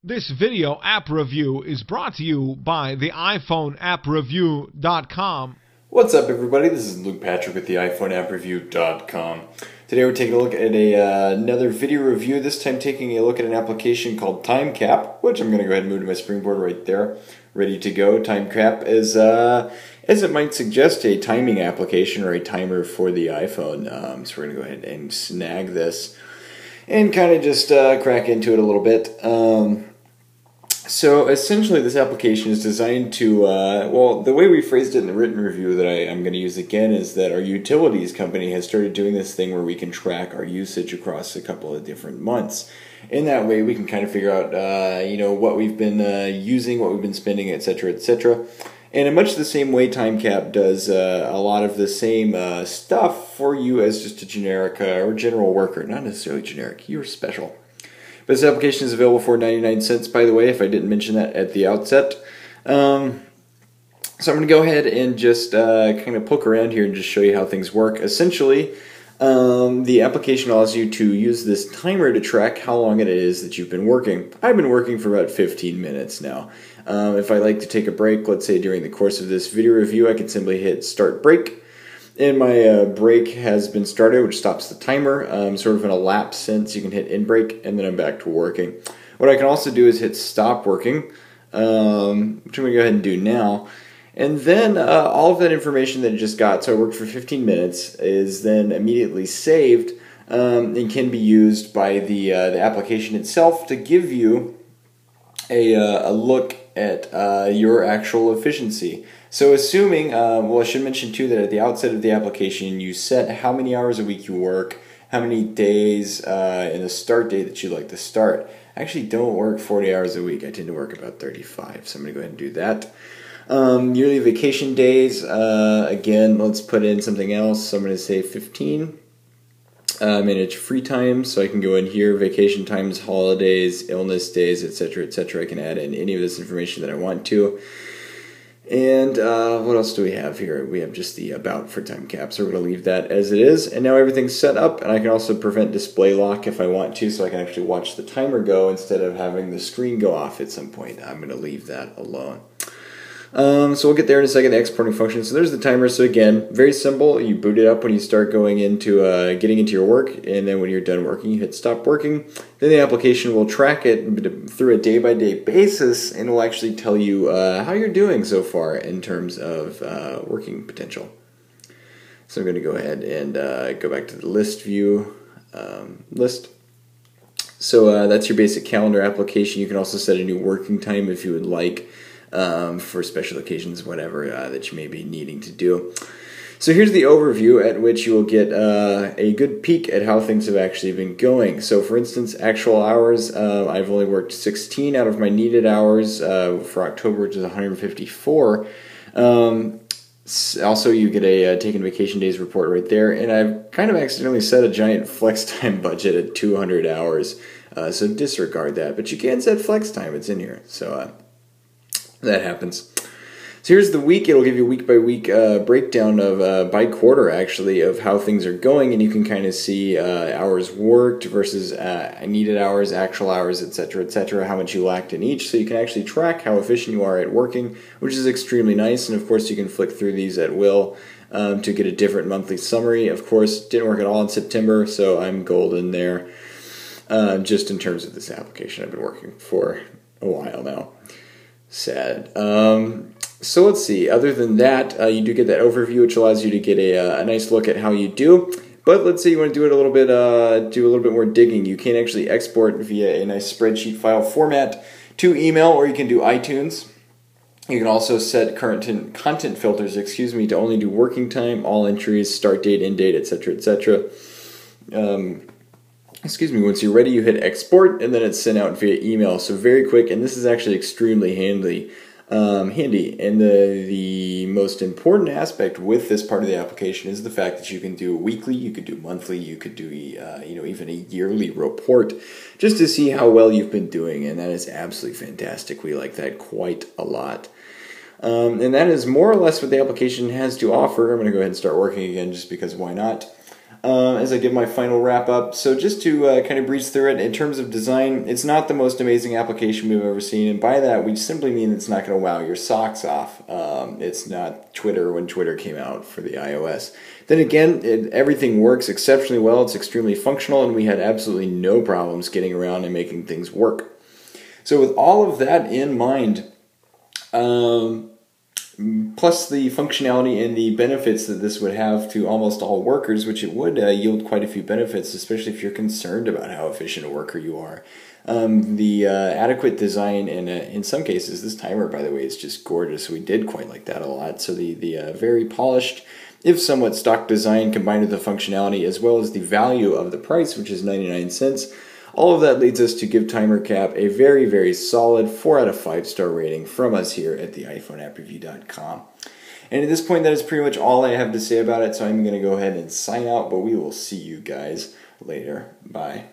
This video app review is brought to you by the iPhone appreview.com. What's up, everybody? This is Luke Patrick with the iPhone appreview.com. Today we're taking a look at another video review, this time taking a look at an application called Timecap, which I'm going to go ahead and move to my springboard right there, ready to go. Timecap is, as it might suggest, a timing application or a timer for the iPhone. So we're going to go ahead and snag this and kind of just crack into it a little bit. So essentially this application is designed to, well, the way we phrased it in the written review that I'm going to use again is that our utilities company has started doing this thing where we can track our usage across a couple of different months. In that way we can kind of figure out, what we've been using, what we've been spending, etc., etc. And in much the same way, Timecap does a lot of the same stuff for you as just a generic or general worker. Not necessarily generic, you're special. This application is available for 99 cents, by the way, if I didn't mention that at the outset. So I'm going to go ahead and just kind of poke around here and just show you how things work. Essentially, the application allows you to use this timer to track how long it is that you've been working. I've been working for about 15 minutes now. If I like to take a break, let's say during the course of this video review, I can simply hit start break. And my break has been started, which stops the timer, sort of in a lapse sense. You can hit end break, and then I'm back to working. What I can also do is hit stop working, which I'm going to go ahead and do now. And then all of that information that I just got, so I worked for 15 minutes, is then immediately saved and can be used by the application itself to give you a look at your actual efficiency. So assuming, well, I should mention too that at the outset of the application you set how many hours a week you work, how many days and the start date that you'd like to start. I actually don't work 40 hours a week. I tend to work about 35, so I'm going to go ahead and do that. Yearly vacation days, again, let's put in something else. So I'm going to say 15. Manage free time, so I can go in here, vacation times, holidays, illness days, etc., etc. I can add in any of this information that I want to. And what else do we have here? We have just the about for Timecap, so we're going to leave that as it is. And now everything's set up, and I can also prevent display lock if I want to, so I can actually watch the timer go instead of having the screen go off at some point. I'm going to leave that alone. So we'll get there in a second, the exporting function. So there's the timer. So again, very simple. You boot it up when you start going into getting into your work, and then when you're done working, you hit stop working. Then the application will track it through a day-by-day basis, and will actually tell you how you're doing so far in terms of working potential. So I'm going to go ahead and go back to the list view, list. So that's your basic calendar application. You can also set a new working time if you would like. For special occasions, whatever that you may be needing to do. So here's the overview at which you will get a good peek at how things have actually been going. So for instance, actual hours, I've only worked 16 out of my needed hours for October, which is 154. Also, you get a taken vacation days report right there, and I've kind of accidentally set a giant flex time budget at 200 hours, so disregard that. But you can set flex time, it's in here. So that happens. So here's the week. It'll give you a week-by-week breakdown of, by quarter actually, of how things are going, and you can kind of see hours worked versus needed hours, actual hours, etc., etc., how much you lacked in each, so you can actually track how efficient you are at working, which is extremely nice. And of course you can flick through these at will to get a different monthly summary. Of course, didn't work at all in September, so I'm golden there, just in terms of this application. I've been working for a while now. Sad. So let's see. Other than that, you do get that overview, which allows you to get a nice look at how you do. But let's say you want to do it a little bit, do a little bit more digging. You can actually export via a nice spreadsheet file format to email, or you can do iTunes. You can also set content filters, to only do working time, all entries, start date, end date, etc., etc. Once you're ready, you hit export, and then it's sent out via email. So very quick, and this is actually extremely handy. And the most important aspect with this part of the application is the fact that you can do weekly, you could do monthly, you could do even a yearly report, just to see how well you've been doing, and that is absolutely fantastic. We like that quite a lot. And that is more or less what the application has to offer. I'm going to go ahead and start working again, just because why not? as I give my final wrap up. So just to kind of breeze through it, in terms of design, it's not the most amazing application we've ever seen, and by that we simply mean it's not going to wow your socks off. It's not Twitter when Twitter came out for the iOS. Then again, everything works exceptionally well, it's extremely functional, and we had absolutely no problems getting around and making things work. So with all of that in mind, plus the functionality and the benefits that this would have to almost all workers, which it would yield quite a few benefits, especially if you're concerned about how efficient a worker you are. The adequate design, and in some cases, this timer, by the way, is just gorgeous. We did quite like that a lot. So the very polished, if somewhat stock design combined with the functionality, as well as the value of the price, which is 99 cents, all of that leads us to give Timecap a very, very solid 4 out of 5 star rating from us here at the iPhoneAppReview.com. And at this point, that is pretty much all I have to say about it, so I'm going to go ahead and sign out, but we will see you guys later. Bye.